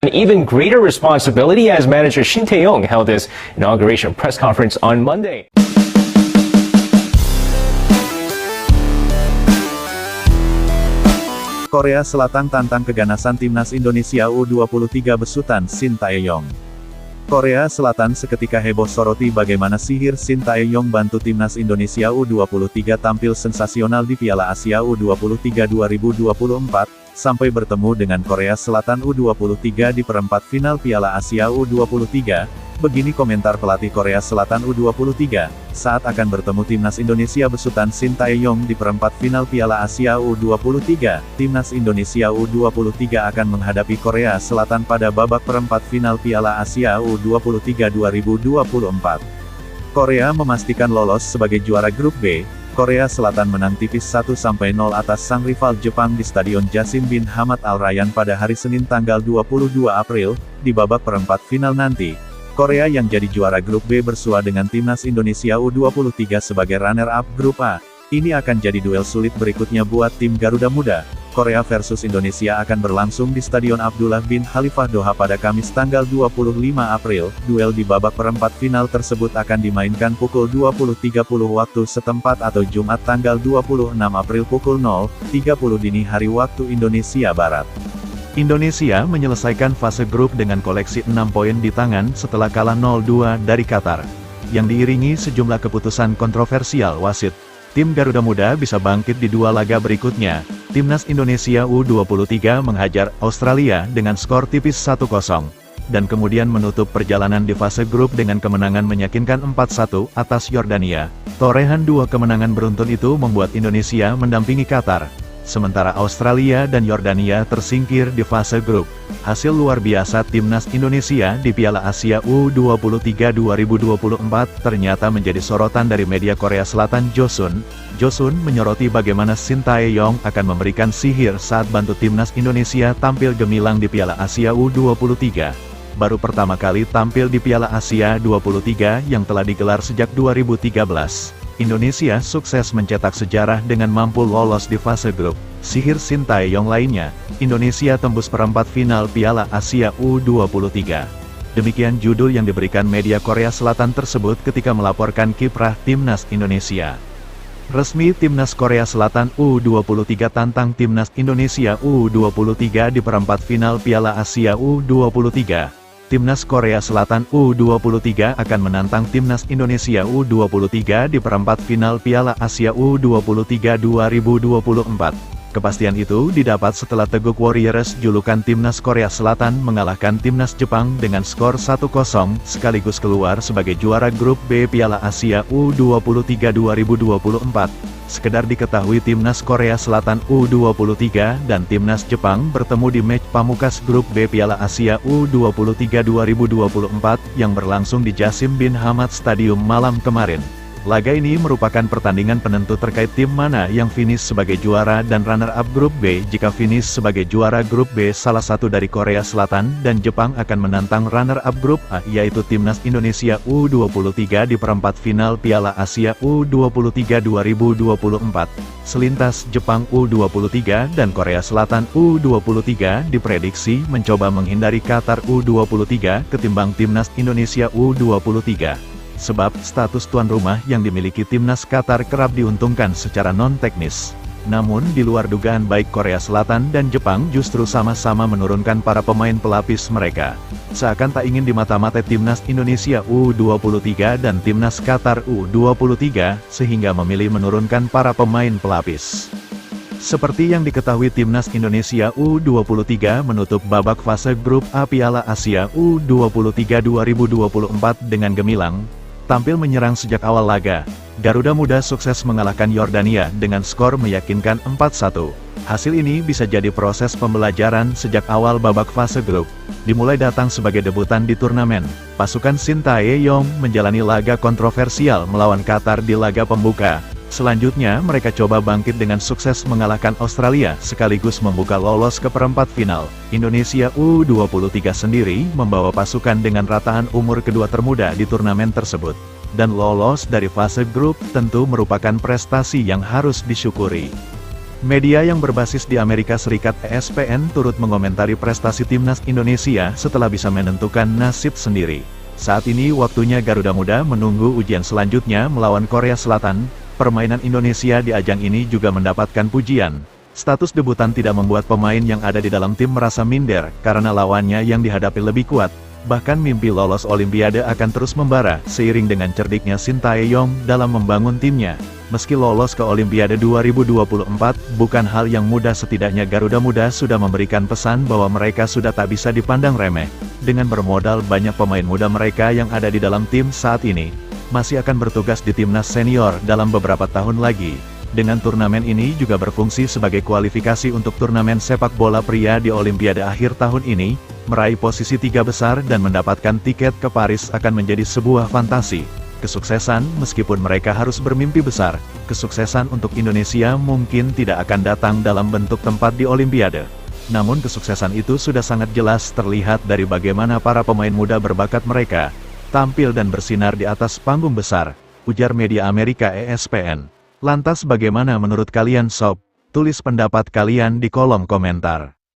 An even greater responsibility as manager Shin Tae-yong held his inauguration press conference on Monday. Korea Selatan tantang keganasan Timnas Indonesia U23 besutan Shin Tae-yong. Korea Selatan seketika heboh soroti bagaimana sihir Shin Tae-yong bantu Timnas Indonesia U23 tampil sensasional di Piala Asia U23 2024, sampai bertemu dengan Korea Selatan U23 di perempat final Piala Asia U23. Begini komentar pelatih Korea Selatan U23, saat akan bertemu Timnas Indonesia besutan Shin Tae-yong di perempat final Piala Asia U23, Timnas Indonesia U23 akan menghadapi Korea Selatan pada babak perempat final Piala Asia U23 2024. Korea memastikan lolos sebagai juara grup B. Korea Selatan menang tipis 1-0 atas sang rival Jepang di Stadion Jassim Bin Hamad Al Rayyan pada hari Senin tanggal 22 April, di babak perempat final nanti. Korea yang jadi juara grup B bersua dengan Timnas Indonesia U23 sebagai runner-up grup A. Ini akan jadi duel sulit berikutnya buat tim Garuda Muda. Korea versus Indonesia akan berlangsung di Stadion Abdullah bin Khalifah Doha pada Kamis tanggal 25 April. Duel di babak perempat final tersebut akan dimainkan pukul 20.30 waktu setempat atau Jumat tanggal 26 April pukul 0.30 dini hari waktu Indonesia Barat. Indonesia menyelesaikan fase grup dengan koleksi 6 poin di tangan setelah kalah 0-2 dari Qatar. Yang diiringi sejumlah keputusan kontroversial wasit, tim Garuda Muda bisa bangkit di dua laga berikutnya. Timnas Indonesia U23 menghajar Australia dengan skor tipis 1-0, dan kemudian menutup perjalanan di fase grup dengan kemenangan meyakinkan 4-1 atas Yordania. Torehan dua kemenangan beruntun itu membuat Indonesia mendampingi Qatar, sementara Australia dan Yordania tersingkir di fase grup. Hasil luar biasa Timnas Indonesia di Piala Asia U23 2024 ternyata menjadi sorotan dari media Korea Selatan. Josun menyoroti bagaimana Shin Tae-yong akan memberikan sihir saat bantu Timnas Indonesia tampil gemilang di Piala Asia U23. Baru pertama kali tampil di Piala Asia U23 yang telah digelar sejak 2013. Indonesia sukses mencetak sejarah dengan mampu lolos di fase grup. Sihir Shin Tae-yong lainnya, Indonesia tembus perempat final Piala Asia U23. Demikian judul yang diberikan media Korea Selatan tersebut ketika melaporkan kiprah Timnas Indonesia. Resmi Timnas Korea Selatan U23 tantang Timnas Indonesia U23 di perempat final Piala Asia U23. Timnas Korea Selatan U23 akan menantang Timnas Indonesia U23 di perempat final Piala Asia U23 2024. Kepastian itu didapat setelah Teguk Warriors julukan Timnas Korea Selatan mengalahkan Timnas Jepang dengan skor 1-0 sekaligus keluar sebagai juara grup B Piala Asia U23 2024. Sekedar diketahui Timnas Korea Selatan U23 dan Timnas Jepang bertemu di match pamungkas grup B Piala Asia U23 2024 yang berlangsung di Jassim Bin Hamad Stadium malam kemarin. Laga ini merupakan pertandingan penentu terkait tim mana yang finish sebagai juara dan runner-up grup B. Jika finish sebagai juara grup B salah satu dari Korea Selatan dan Jepang akan menantang runner-up grup A yaitu Timnas Indonesia U23 di perempat final Piala Asia U23 2024. Selintas Jepang U23 dan Korea Selatan U23 diprediksi mencoba menghindari Qatar U23 ketimbang Timnas Indonesia U23. Sebab status tuan rumah yang dimiliki Timnas Qatar kerap diuntungkan secara non-teknis. Namun di luar dugaan baik Korea Selatan dan Jepang justru sama-sama menurunkan para pemain pelapis mereka. Seakan tak ingin dimata-matai Timnas Indonesia U23 dan Timnas Qatar U23, sehingga memilih menurunkan para pemain pelapis. Seperti yang diketahui Timnas Indonesia U23 menutup babak fase grup A Piala Asia U23 2024 dengan gemilang. Tampil menyerang sejak awal laga, Garuda Muda sukses mengalahkan Yordania dengan skor meyakinkan 4-1. Hasil ini bisa jadi proses pembelajaran sejak awal babak fase grup. Dimulai datang sebagai debutan di turnamen, pasukan Shin Tae-yong menjalani laga kontroversial melawan Qatar di laga pembuka. Selanjutnya mereka coba bangkit dengan sukses mengalahkan Australia sekaligus membuka lolos ke perempat final. Indonesia U23 sendiri membawa pasukan dengan rataan umur kedua termuda di turnamen tersebut. Dan lolos dari fase grup tentu merupakan prestasi yang harus disyukuri. Media yang berbasis di Amerika Serikat ESPN turut mengomentari prestasi timnas Indonesia setelah bisa menentukan nasib sendiri. Saat ini waktunya Garuda Muda menunggu ujian selanjutnya melawan Korea Selatan. Permainan Indonesia di ajang ini juga mendapatkan pujian. Status debutan tidak membuat pemain yang ada di dalam tim merasa minder, karena lawannya yang dihadapi lebih kuat. Bahkan mimpi lolos Olimpiade akan terus membara, seiring dengan cerdiknya Shin Tae-yong dalam membangun timnya. Meski lolos ke Olimpiade 2024, bukan hal yang mudah. Setidaknya Garuda Muda sudah memberikan pesan bahwa mereka sudah tak bisa dipandang remeh. Dengan bermodal banyak pemain muda mereka yang ada di dalam tim saat ini, masih akan bertugas di timnas senior dalam beberapa tahun lagi. Dengan turnamen ini juga berfungsi sebagai kualifikasi untuk turnamen sepak bola pria di Olimpiade akhir tahun ini. Meraih posisi 3 besar dan mendapatkan tiket ke Paris akan menjadi sebuah fantasi. Kesuksesan, meskipun mereka harus bermimpi besar, kesuksesan untuk Indonesia mungkin tidak akan datang dalam bentuk tempat di Olimpiade. Namun kesuksesan itu sudah sangat jelas terlihat dari bagaimana para pemain muda berbakat mereka tampil dan bersinar di atas panggung besar, ujar media Amerika ESPN. Lantas bagaimana menurut kalian sob? Tulis pendapat kalian di kolom komentar.